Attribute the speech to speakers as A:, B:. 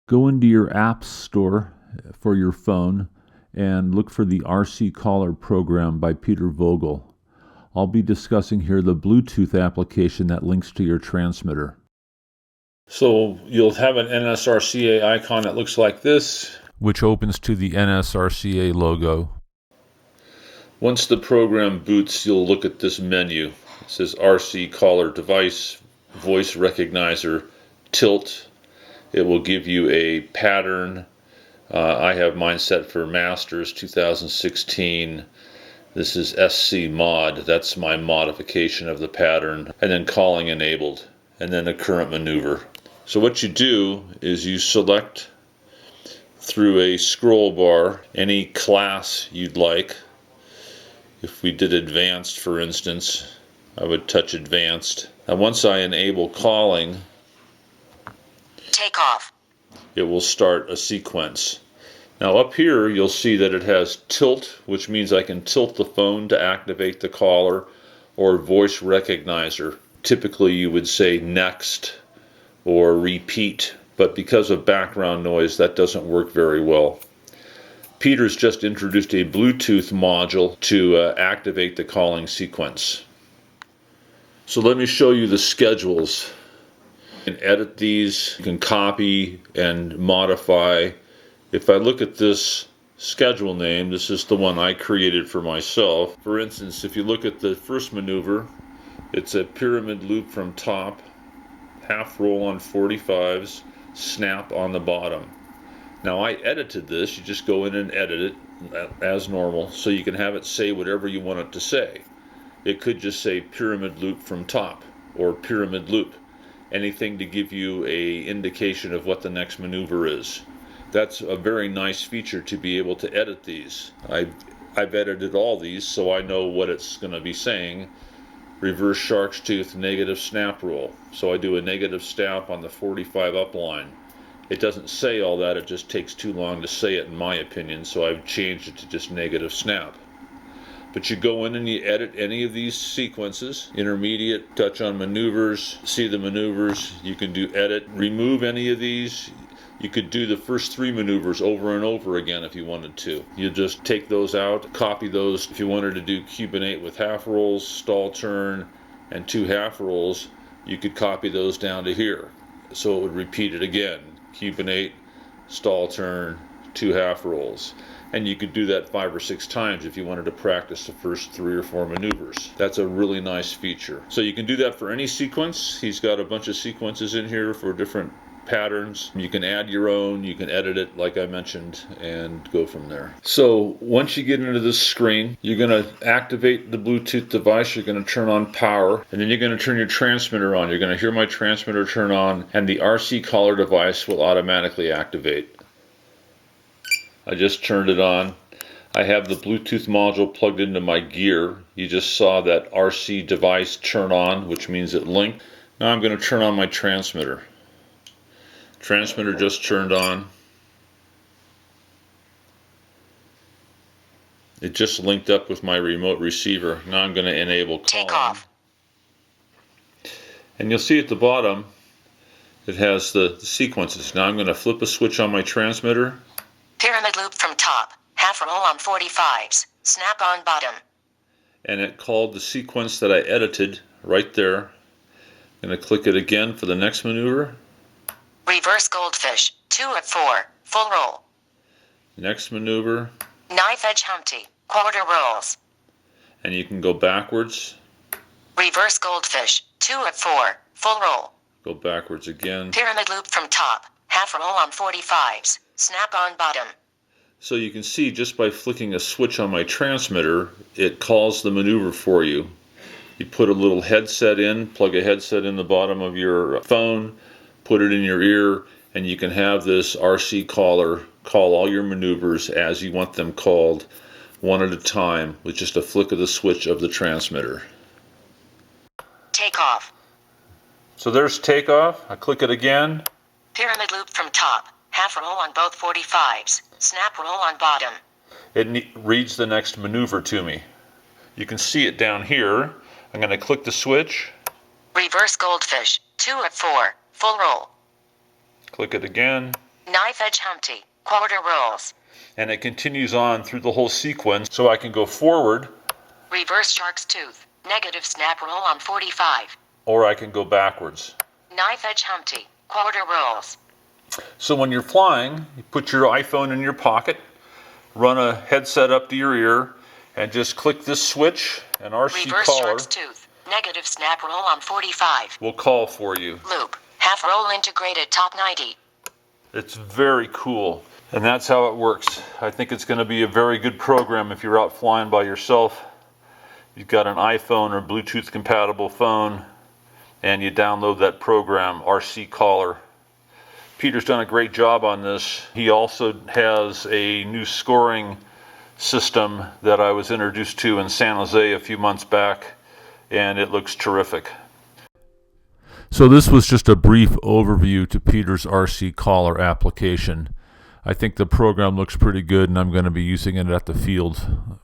A: Go into your app store for your phone and look for the RC Caller program by Peter Vogel. I'll be discussing here the Bluetooth application that links to your transmitter.
B: So you'll have an NSRCA icon that looks like this,
A: which opens to the NSRCA logo.
B: Once the program boots, you'll look at this menu. It says RC Caller Device, Voice Recognizer, Tilt. It will give you a pattern. I have mine set for Masters 2016. This is SC Mod. That's my modification of the pattern. And then calling enabled. And then a current maneuver. So what you do is you select through a scroll bar any class you'd like. If we did advanced, for instance, I would touch advanced. And once I enable calling,
C: take off,
B: it will start a sequence. Now up here you'll see that it has tilt, which means I can tilt the phone to activate the caller, or voice recognizer. Typically you would say next or repeat, but because of background noise that doesn't work very well. Peter's just introduced a Bluetooth module to activate the calling sequence. So let me show you the schedules. You can edit these, you can copy and modify. If I look at this schedule name, this is the one I created for myself. For instance, if you look at the first maneuver, it's a pyramid loop from top, half roll on 45s, snap on the bottom. Now I edited this, you just go in and edit it as normal, so you can have it say whatever you want it to say. It could just say pyramid loop from top, or pyramid loop. Anything to give you a indication of what the next maneuver is. That's a very nice feature to be able to edit these. I've edited all these so I know what it's going to be saying. Reverse shark's tooth, negative snap roll. So I do a negative snap on the 45 up line. It doesn't say all that, it just takes too long to say it in my opinion, so I've changed it to just negative snap. But you go in and you edit any of these sequences, intermediate, touch on maneuvers, see the maneuvers, you can do edit, remove any of these. You could do the first 3 maneuvers over and over again if you wanted to. You just take those out, copy those. If you wanted to do cubinate with half rolls, stall turn, and 2 half rolls, you could copy those down to here. So it would repeat it again. Cubinate, stall turn, 2 half rolls. And you could do that 5 or 6 times if you wanted to practice the first 3 or 4 maneuvers. That's a really nice feature. So you can do that for any sequence. He's got a bunch of sequences in here for different patterns. You can add your own, you can edit it like I mentioned, and go from there. So once you get into this screen, you're going to activate the Bluetooth device, you're going to turn on power, and then you're going to turn your transmitter on. You're going to hear my transmitter turn on, and the RC Caller device will automatically activate. I just turned it on. I have the Bluetooth module plugged into my gear. You just saw that RC device turn on, which means it linked. Now I'm going to turn on my transmitter. Transmitter just turned on. It just linked up with my remote receiver. Now I'm going to enable calling.
C: take off,
B: And you'll see at the bottom it has the sequences. Now I'm going to flip a switch on my transmitter.
C: pyramid loop from top, half roll on 45s, snap on bottom,
B: And it called the sequence that I edited right there. I'm going to click it again for the next maneuver.
C: reverse goldfish, 2 at 4, full roll,
B: Next maneuver.
C: knife edge Humpty, quarter rolls,
B: And you can go backwards.
C: reverse goldfish, 2 at 4, full roll,
B: Go backwards again.
C: pyramid loop from top, half roll on 45s, snap on bottom,
B: So you can see just by flicking a switch on my transmitter, it calls the maneuver for you. You put a little headset in, plug a headset in the bottom of your phone, put it in your ear, and you can have this RC Caller call all your maneuvers as you want them called, one at a time, with just a flick of the switch of the transmitter.
C: take off,
B: So there's takeoff. I click it again.
C: pyramid loop from top, half roll on both 45s, snap roll on bottom,
B: It reads the next maneuver to me. You can see it down here. I'm going to click the switch,
C: reverse goldfish, 2 at 4, full roll,
B: click it again.
C: Knife edge Humpty, quarter rolls.
B: And it continues on through the whole sequence, so I can go forward.
C: Reverse shark's tooth, negative snap roll on 45.
B: Or I can go backwards.
C: Knife edge Humpty, quarter rolls.
B: So when you're flying, you put your iPhone in your pocket, run a headset up to your ear, and just click this switch, and RC
C: Reverse
B: Caller
C: shark's tooth, negative snap roll on 45.
B: will call for you.
C: Loop, half roll integrated top 90.
B: It's very cool. And that's how it works. I think it's going to be a very good program if you're out flying by yourself. You've got an iPhone or Bluetooth compatible phone, and you download that program, RC Caller. Peter's done a great job on this. He also has a new scoring system that I was introduced to in San Jose a few months back, and it looks terrific.
A: So this was just a brief overview to Peter's RC Caller application. I think the program looks pretty good, and I'm going to be using it at the field